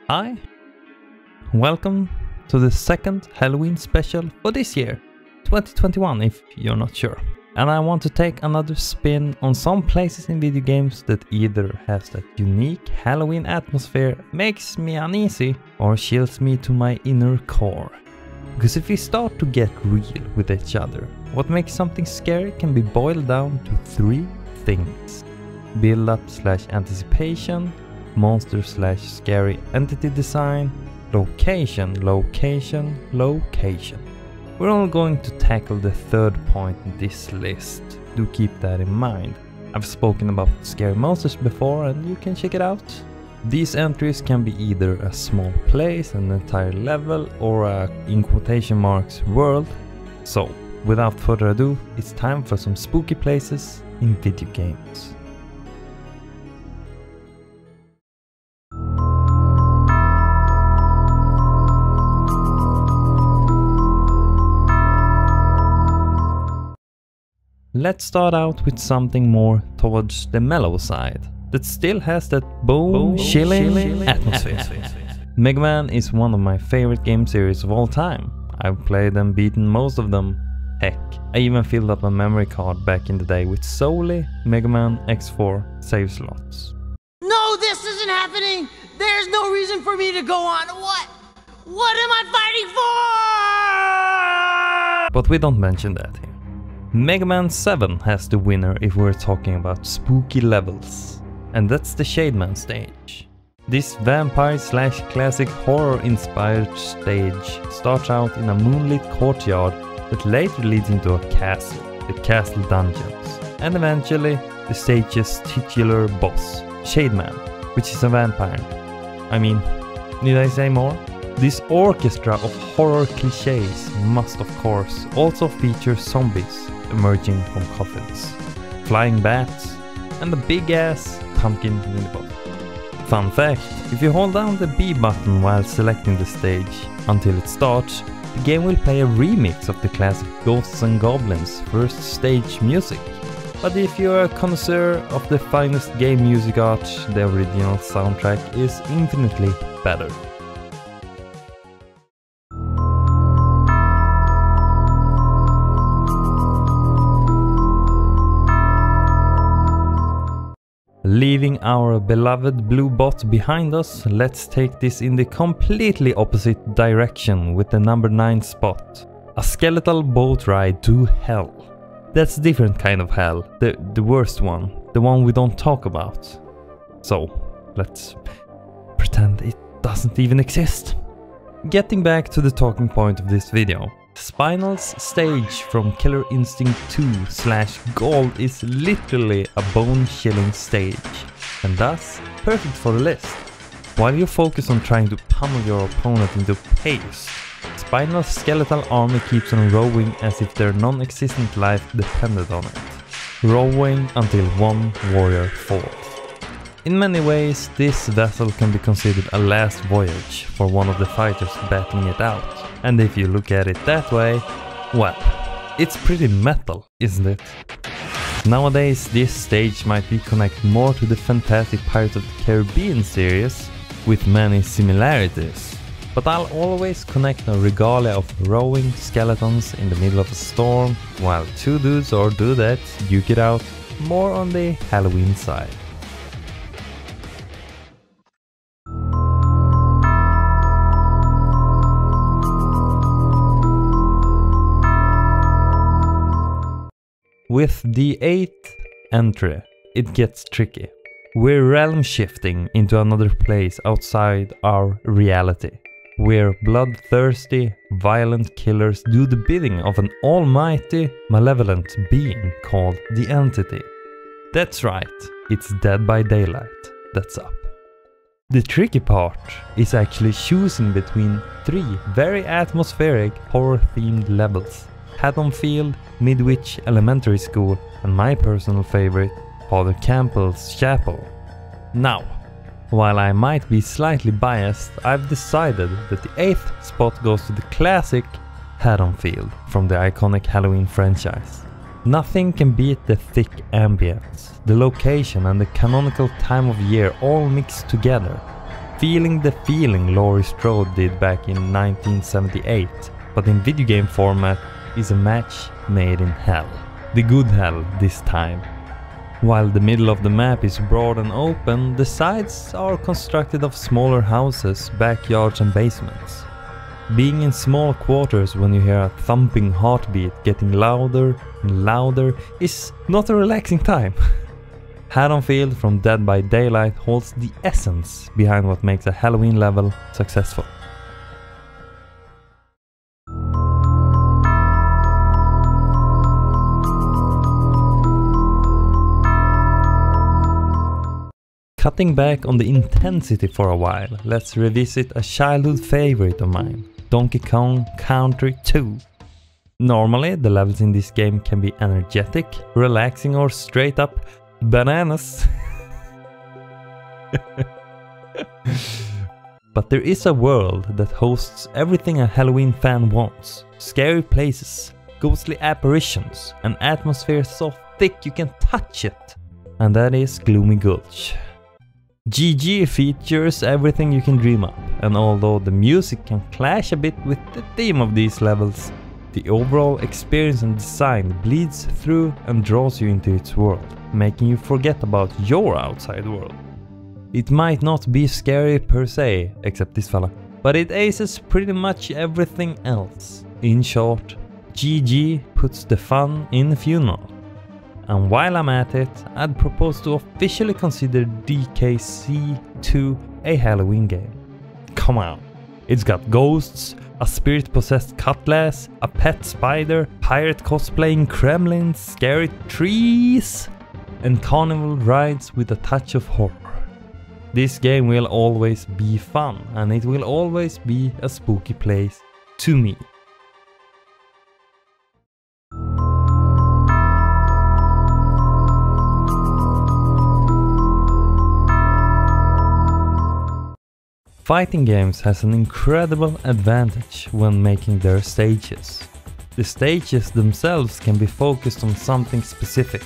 Hi, welcome to the second Halloween special for this year, 2021 if you're not sure. And I want to take another spin on some places in video games that either has that unique Halloween atmosphere, makes me uneasy, or chills me to my inner core. Because if we start to get real with each other, what makes something scary can be boiled down to three things: build-up/anticipation, monster/scary entity design, location. We're only going to tackle the third point in this list. Do keep that in mind. I've spoken about scary monsters before and you can check it out. These entries can be either a small place, an entire level, or a, in quotation marks, world. So, without further ado, it's time for some spooky places in video games. Let's start out with something more towards the mellow side, that still has that bone-chilling atmosphere. Mega Man is one of my favorite game series of all time. I've played and beaten most of them. Heck, I even filled up a memory card back in the day with solely Mega Man X4 save slots. No, this isn't happening! There's no reason for me to go on. What? What am I fighting for? But we don't mention that here. Mega Man 7 has the winner if we're talking about spooky levels, and that's the Shademan stage. This vampire/classic horror inspired stage starts out in a moonlit courtyard that later leads into a castle, the Castle Dungeons, and eventually the stage's titular boss, Shademan, which is a vampire. I mean, need I say more? This orchestra of horror cliches must of course also feature zombies emerging from coffins, flying bats, and a big ass pumpkin in the bottom. Fun fact, if you hold down the B button while selecting the stage until it starts, the game will play a remix of the classic Ghosts and Goblins first stage music. But if you're a connoisseur of the finest game music art, the original soundtrack is infinitely better. Leaving our beloved blue bot behind us, let's take this in the completely opposite direction with the number 9 spot. A skeletal boat ride to hell. That's a different kind of hell, the worst one, the one we don't talk about. So, let's pretend it doesn't even exist. Getting back to the talking point of this video. Spinal's stage from Killer Instinct 2/Gold is literally a bone-chilling stage, and thus perfect for the list. While you focus on trying to pummel your opponent into paste, Spinal's skeletal army keeps on rowing as if their non-existent life depended on it, rowing until one warrior falls. In many ways, this vessel can be considered a last voyage for one of the fighters battling it out. And if you look at it that way, well, it's pretty metal, isn't it? Nowadays, this stage might be connected more to the fantastic Pirates of the Caribbean series, with many similarities. But I'll always connect a regalia of rowing skeletons in the middle of a storm, while two dudes or dudettes duke it out, more on the Halloween side. With the 8th entry, it gets tricky. We're realm shifting into another place outside our reality, where bloodthirsty, violent killers do the bidding of an almighty, malevolent being called the Entity. That's right, it's Dead by Daylight that's up. The tricky part is actually choosing between 3 very atmospheric, horror-themed levels. Haddonfield, Midwich Elementary School, and my personal favorite, Father Campbell's Chapel. Now, while I might be slightly biased, I've decided that the 8th spot goes to the classic Haddonfield from the iconic Halloween franchise. Nothing can beat the thick ambience, the location and the canonical time of year all mixed together. feeling the feeling Laurie Strode did back in 1978, but in video game format, is a match made in hell. The good hell this time. While the middle of the map is broad and open, the sides are constructed of smaller houses, backyards and basements. Being in small quarters when you hear a thumping heartbeat getting louder and louder is not a relaxing time. Haddonfield from Dead by Daylight holds the essence behind what makes a Halloween level successful. Cutting back on the intensity for a while, let's revisit a childhood favorite of mine, Donkey Kong Country 2. Normally, the levels in this game can be energetic, relaxing or straight up bananas. But there is a world that hosts everything a Halloween fan wants. Scary places, ghostly apparitions, an atmosphere so thick you can touch it. And that is Gloomy Gulch. GG features everything you can dream up, and although the music can clash a bit with the theme of these levels, the overall experience and design bleeds through and draws you into its world, making you forget about your outside world. It might not be scary per se, except this fella, but it aces pretty much everything else. In short, GG puts the fun in Funeral. And while I'm at it, I'd propose to officially consider DKC2 a Halloween game. Come on, it's got ghosts, a spirit-possessed cutlass, a pet spider, pirate cosplaying Kremlins, scary trees, and carnival rides with a touch of horror. This game will always be fun, and it will always be a spooky place to me. Fighting games has an incredible advantage when making their stages. The stages themselves can be focused on something specific.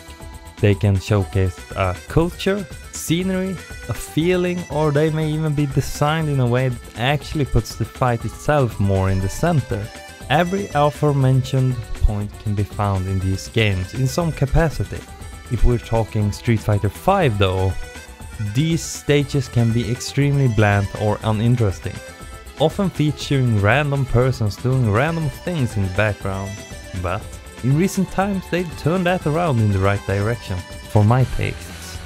They can showcase a culture, scenery, a feeling, or they may even be designed in a way that actually puts the fight itself more in the center. Every aforementioned point can be found in these games in some capacity. If we're talking Street Fighter V though, these stages can be extremely bland or uninteresting, often featuring random persons doing random things in the background, but in recent times they've turned that around in the right direction, for my tastes.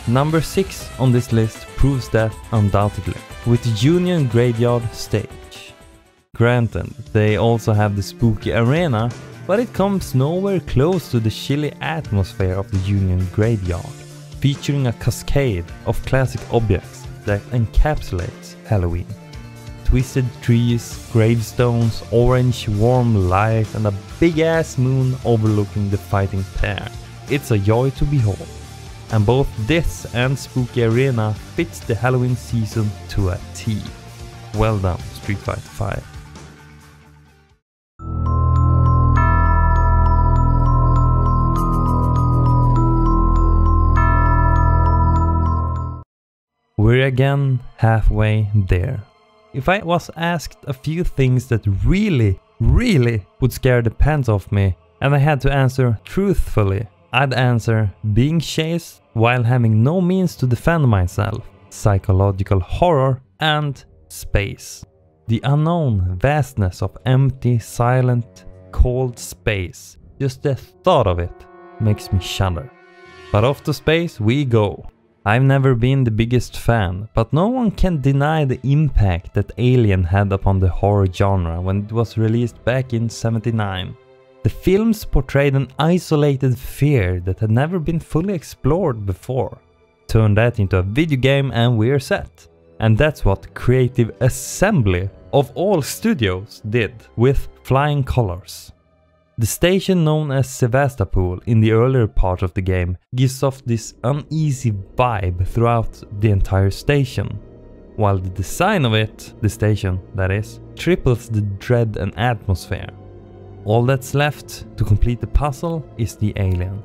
Number 6 on this list proves that undoubtedly, with the Union Graveyard stage. Granted, they also have the spooky arena, but it comes nowhere close to the chilly atmosphere of the Union Graveyard, featuring a cascade of classic objects that encapsulates Halloween. Twisted trees, gravestones, orange warm light and a big ass moon overlooking the fighting pair. It's a joy to behold. And both this and Spooky Arena fits the Halloween season to a T. Well done, Street Fighter V. We're again halfway there. If I was asked a few things that really would scare the pants off me, and I had to answer truthfully, I'd answer being chased while having no means to defend myself, psychological horror, and space. The unknown vastness of empty, silent, cold space. Just the thought of it makes me shudder. But off to space we go. I've never been the biggest fan, but no one can deny the impact that Alien had upon the horror genre when it was released back in '79. The films portrayed an isolated fear that had never been fully explored before. Turn that into a video game and we're set. And that's what Creative Assembly of all studios did with Flying Colors. The station known as Sevastopol in the earlier part of the game gives off this uneasy vibe throughout the entire station, while the design of it, the station that is, triples the dread and atmosphere. All that's left to complete the puzzle is the alien.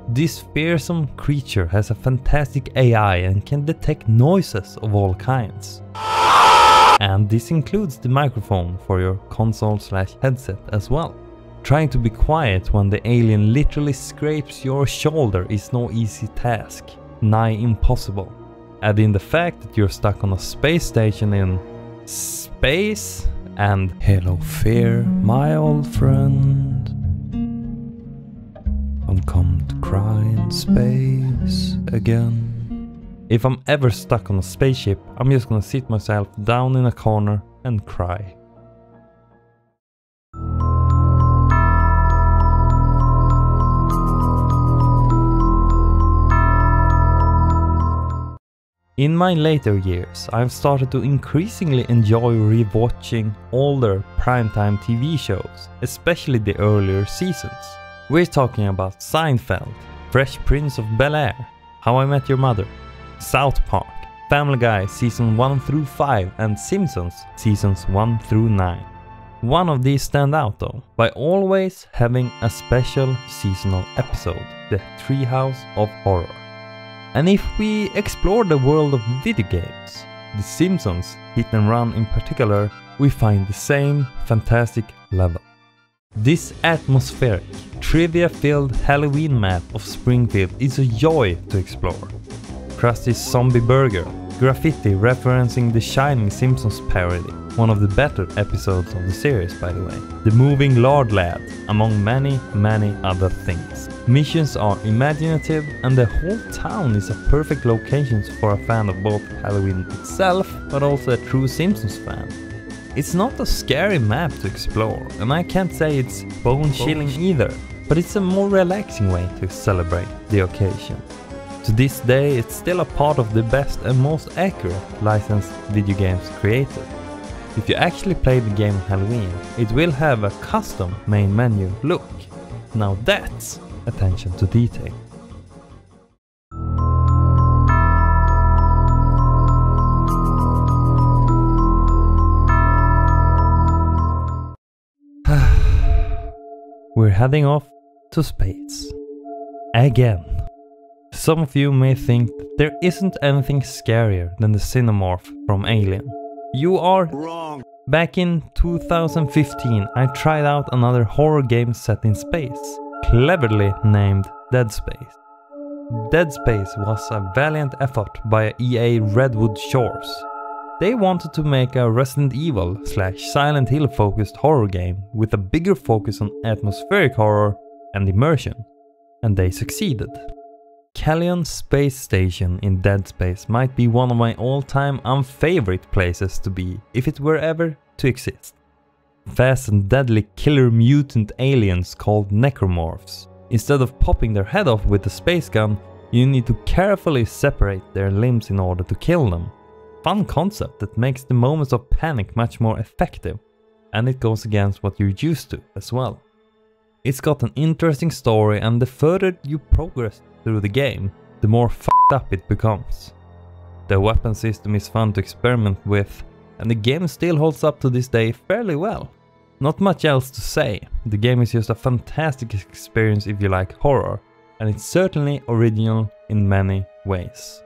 This fearsome creature has a fantastic AI and can detect noises of all kinds. And this includes the microphone for your console/headset as well. Trying to be quiet when the alien literally scrapes your shoulder is no easy task, nigh impossible. Add in the fact that you're stuck on a space station in space, and hello fear, my old friend. Don't come to cry in space again. If I'm ever stuck on a spaceship, I'm just gonna sit myself down in a corner and cry. In my later years, I've started to increasingly enjoy rewatching older primetime TV shows, especially the earlier seasons. We're talking about Seinfeld, Fresh Prince of Bel-Air, How I Met Your Mother, South Park, Family Guy Season 1 through 5 and Simpsons Seasons 1 through 9. One of these stand out though, by always having a special seasonal episode, the Treehouse of Horror. And if we explore the world of video games, The Simpsons Hit and Run in particular, we find the same fantastic level. This atmospheric, trivia-filled Halloween map of Springfield is a joy to explore. Krusty's Zombie Burger, graffiti referencing the Shining Simpsons parody, one of the better episodes of the series by the way. The moving Lard Lad, among many other things. Missions are imaginative and the whole town is a perfect location for a fan of both Halloween itself, but also a true Simpsons fan. It's not a scary map to explore, and I can't say it's bone-chilling either, but it's a more relaxing way to celebrate the occasion. To this day, it's still a part of the best and most accurate licensed video games created. If you actually play the game on Halloween, it will have a custom main menu look. Now that's attention to detail. We're heading off to space. Again. Some of you may think that there isn't anything scarier than the Xenomorph from Alien. You are wrong. Back in 2015, I tried out another horror game set in space, cleverly named Dead Space. Dead Space was a valiant effort by EA Redwood Shores. They wanted to make a Resident Evil / Silent Hill focused horror game with a bigger focus on atmospheric horror and immersion, and they succeeded. Callion Space Station in Dead Space might be one of my all-time unfavorite places to be if it were ever to exist. Fast and deadly killer mutant aliens called necromorphs. Instead of popping their head off with a space gun, you need to carefully separate their limbs in order to kill them. Fun concept that makes the moments of panic much more effective, and it goes against what you're used to as well. It's got an interesting story, and the further you progress through the game, the more fucked up it becomes. The weapon system is fun to experiment with, and the game still holds up to this day fairly well. Not much else to say, the game is just a fantastic experience if you like horror, and it's certainly original in many ways.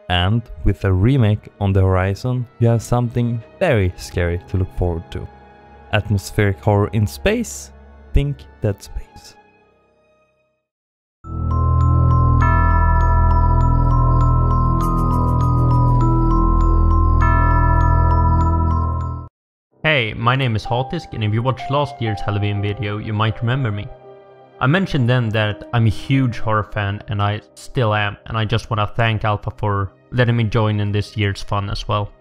And with a remake on the horizon, you have something very scary to look forward to. Atmospheric horror in space? Think Dead Space. Hey, my name is Hatisk, and if you watched last year's Halloween video, you might remember me. I mentioned then that I'm a huge horror fan, and I still am, and I just want to thank Alpha for letting me join in this year's fun as well.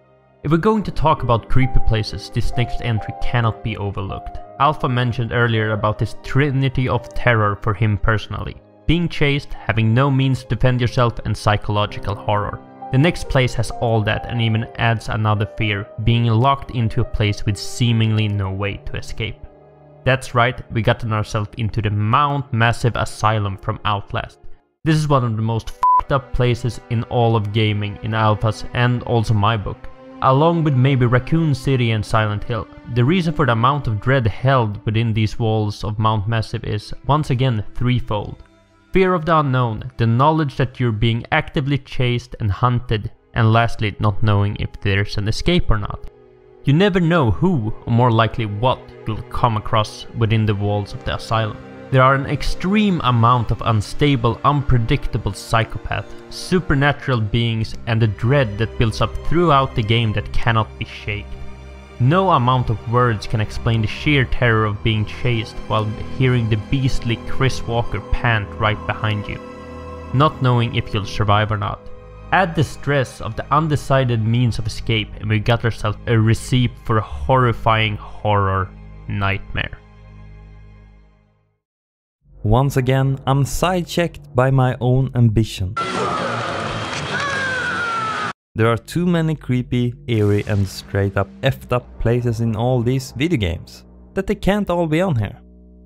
If we're going to talk about creepy places, this next entry cannot be overlooked. Alpha mentioned earlier about this trinity of terror for him personally. Being chased, having no means to defend yourself, and psychological horror. The next place has all that and even adds another fear, being locked into a place with seemingly no way to escape. That's right, we gotten ourselves into the Mount Massive Asylum from Outlast. This is one of the most f***ed up places in all of gaming in Alpha's and also my book. Along with maybe Raccoon City and Silent Hill. The reason for the amount of dread held within these walls of Mount Massive is once again threefold. Fear of the unknown, the knowledge that you're being actively chased and hunted, and lastly, not knowing if there's an escape or not. You never know who, or more likely what, you'll come across within the walls of the asylum. There are an extreme amount of unstable, unpredictable psychopaths, supernatural beings, and a dread that builds up throughout the game that cannot be shaken. No amount of words can explain the sheer terror of being chased while hearing the beastly Chris Walker pant right behind you, not knowing if you'll survive or not. Add the stress of the undecided means of escape and we got ourselves a recipe for a horrifying horror nightmare. Once again, I'm sidechecked by my own ambition. There are too many creepy, eerie and straight up effed up places in all these video games that they can't all be on here.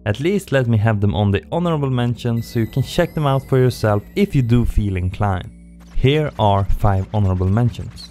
At least let me have them on the honorable mentions so you can check them out for yourself if you do feel inclined. Here are 5 honorable mentions.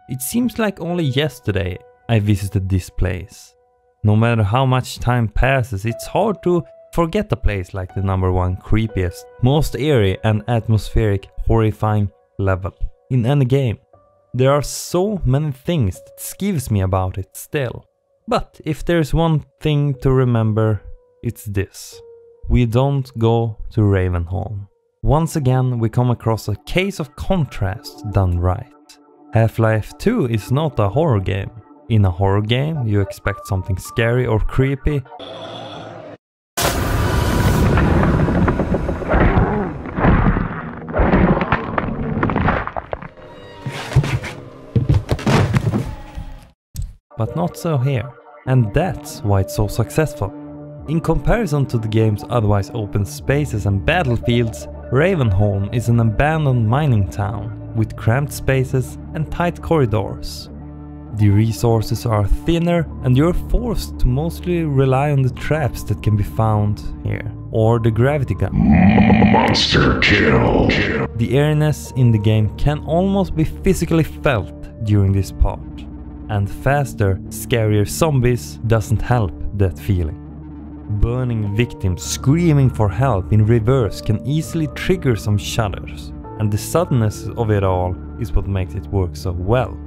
It seems like only yesterday I visited this place. No matter how much time passes, it's hard to forget a place like the #1 creepiest, most eerie and atmospheric horrifying level in any game. There are so many things that skeeves me about it still. But if there's one thing to remember, it's this. We don't go to Ravenholm. Once again we come across a case of contrast done right. Half-Life 2 is not a horror game. In a horror game, you expect something scary or creepy. But not so here. And that's why it's so successful. In comparison to the game's otherwise open spaces and battlefields, Ravenholm is an abandoned mining town with cramped spaces and tight corridors. The resources are thinner and you're forced to mostly rely on the traps that can be found here, or the gravity gun. Monster kill. The eeriness in the game can almost be physically felt during this part, and faster, scarier zombies doesn't help that feeling. Burning victims screaming for help in reverse can easily trigger some shudders, and the suddenness of it all is what makes it work so well.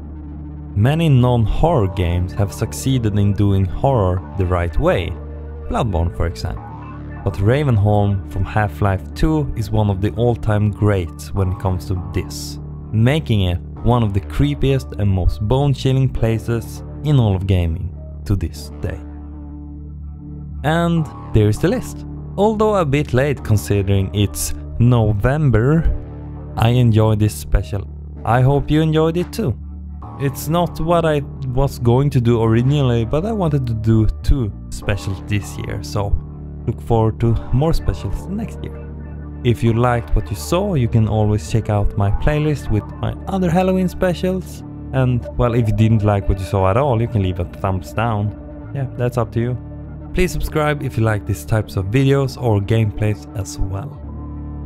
Many non-horror games have succeeded in doing horror the right way, Bloodborne for example. But Ravenholm from Half-Life 2 is one of the all-time greats when it comes to this, making it one of the creepiest and most bone-chilling places in all of gaming to this day. And there's the list. Although a bit late considering it's November, I enjoyed this special. I hope you enjoyed it too. It's not what I was going to do originally, but I wanted to do 2 specials this year, so look forward to more specials next year. If you liked what you saw, you can always check out my playlist with my other Halloween specials. And well, if you didn't like what you saw at all, you can leave a thumbs down. Yeah, that's up to you. Please subscribe if you like these types of videos or gameplays as well.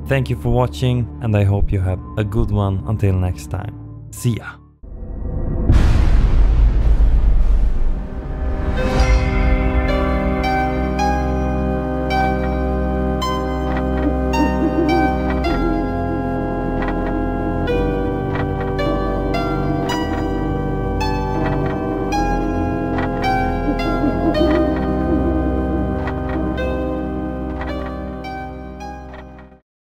Thank you for watching, and I hope you have a good one until next time. See ya!